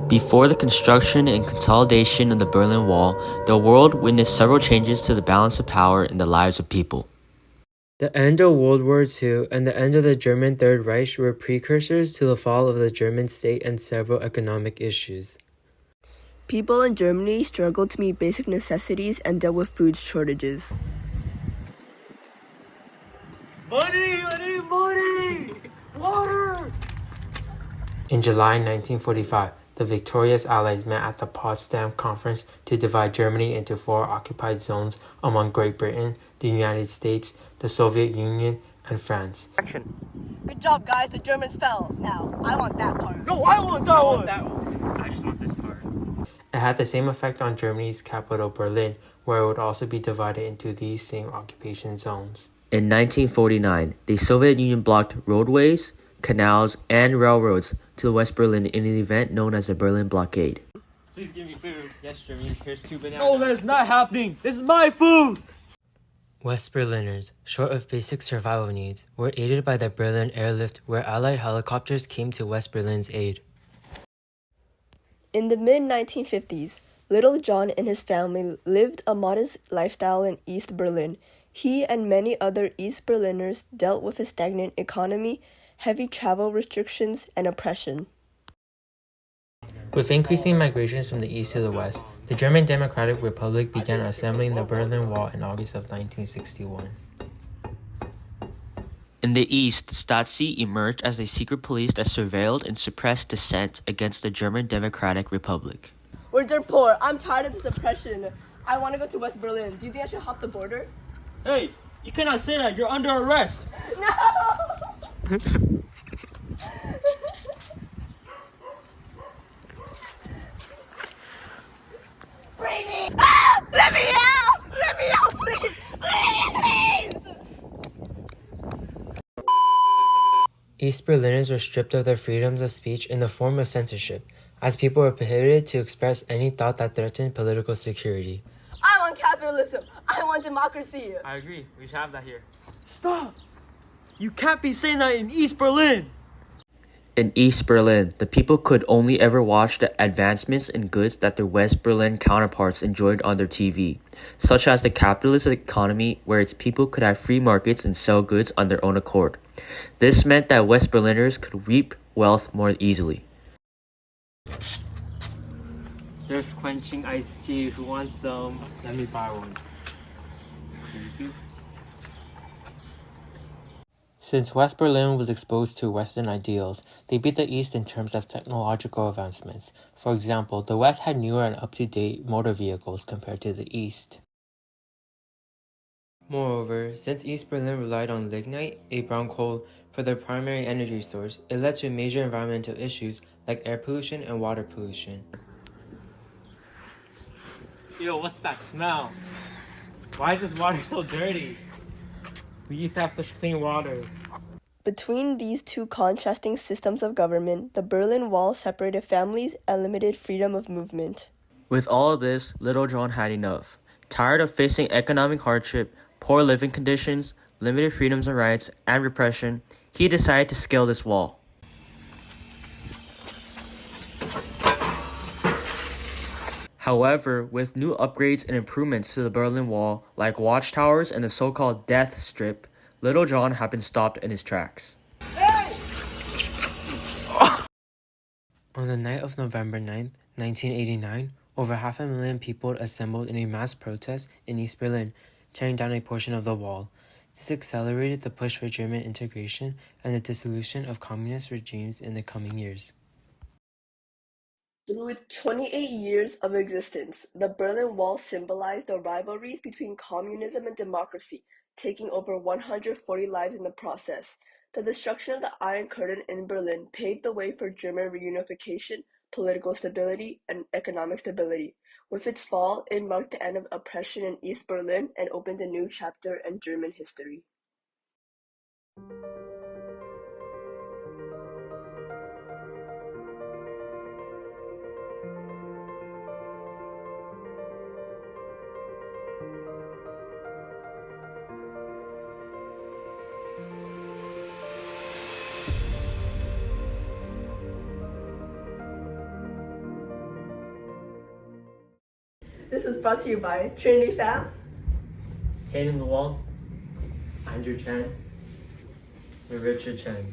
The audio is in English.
Before the construction and consolidation of the Berlin Wall, the world witnessed several changes to the balance of power in the lives of people. The end of World War II and the end of the German Third Reich were precursors to the fall of the German state and several economic issues. People in Germany struggled to meet basic necessities and dealt with food shortages. Money! I need money! Water! In July 1945, the victorious Allies met at the Potsdam Conference to divide Germany into 4 occupied zones among Great Britain, the United States, the Soviet Union, and France. Action. Good job, guys. The Germans fell. Now, I want that part. No, I want that one! I just want this part. It had the same effect on Germany's capital, Berlin, where it would also be divided into these same occupation zones. In 1949, the Soviet Union blocked roadways, canals, and railroads to West Berlin in an event known as the Berlin Blockade. Please give me food. Yes, Jeremy, here's 2 bananas. No, that's not happening. This is my food! West Berliners, short of basic survival needs, were aided by the Berlin airlift where Allied helicopters came to West Berlin's aid. In the mid-1950s, Little John and his family lived a modest lifestyle in East Berlin. He and many other East Berliners dealt with a stagnant economy, heavy travel restrictions, and oppression. With increasing migrations from the east to the west, the German Democratic Republic began assembling the Berlin Wall in August of 1961. In the east, the Stasi emerged as a secret police that surveilled and suppressed dissent against the German Democratic Republic. We're dirt poor. I'm tired of this oppression. I want to go to West Berlin. Do you think I should hop the border? Hey, you cannot say that. You're under arrest. No! Bring me! Ah! Let me out! Let me out, please! Please! East Berliners were stripped of their freedoms of speech in the form of censorship, as people were prohibited to express any thought that threatened political security. I want capitalism. I want democracy. I agree. We should have that here. Stop! You can't be saying that in East Berlin! In East Berlin, the people could only ever watch the advancements in goods that their West Berlin counterparts enjoyed on their TV, such as the capitalist economy where its people could have free markets and sell goods on their own accord. This meant that West Berliners could reap wealth more easily. There's quenching iced tea. Who wants some? Let me buy one. Thank you. Since West Berlin was exposed to Western ideals, they beat the East in terms of technological advancements. For example, the West had newer and up-to-date motor vehicles compared to the East. Moreover, since East Berlin relied on lignite, a brown coal, for their primary energy source, it led to major environmental issues like air pollution and water pollution. Yo, what's that smell? Why is this water so dirty? We used to have such clean water. Between these two contrasting systems of government, the Berlin Wall separated families and limited freedom of movement. With all of this, Little John had enough. Tired of facing economic hardship, poor living conditions, limited freedoms and rights, and repression, he decided to scale this wall. However, with new upgrades and improvements to the Berlin Wall, like watchtowers and the so-called Death Strip, Little John had been stopped in his tracks. On the night of November 9, 1989, over 500,000 people assembled in a mass protest in East Berlin, tearing down a portion of the wall. This accelerated the push for German integration and the dissolution of communist regimes in the coming years. With 28 years of existence, the Berlin Wall symbolized the rivalries between communism and democracy, taking over 140 lives in the process. The destruction of the Iron Curtain in Berlin paved the way for German reunification, political stability, and economic stability. With its fall, it marked the end of oppression in East Berlin and opened a new chapter in German history. This is brought to you by Trinity Fam. Hate in the Wall, Andrew Chan, and Richard Chang.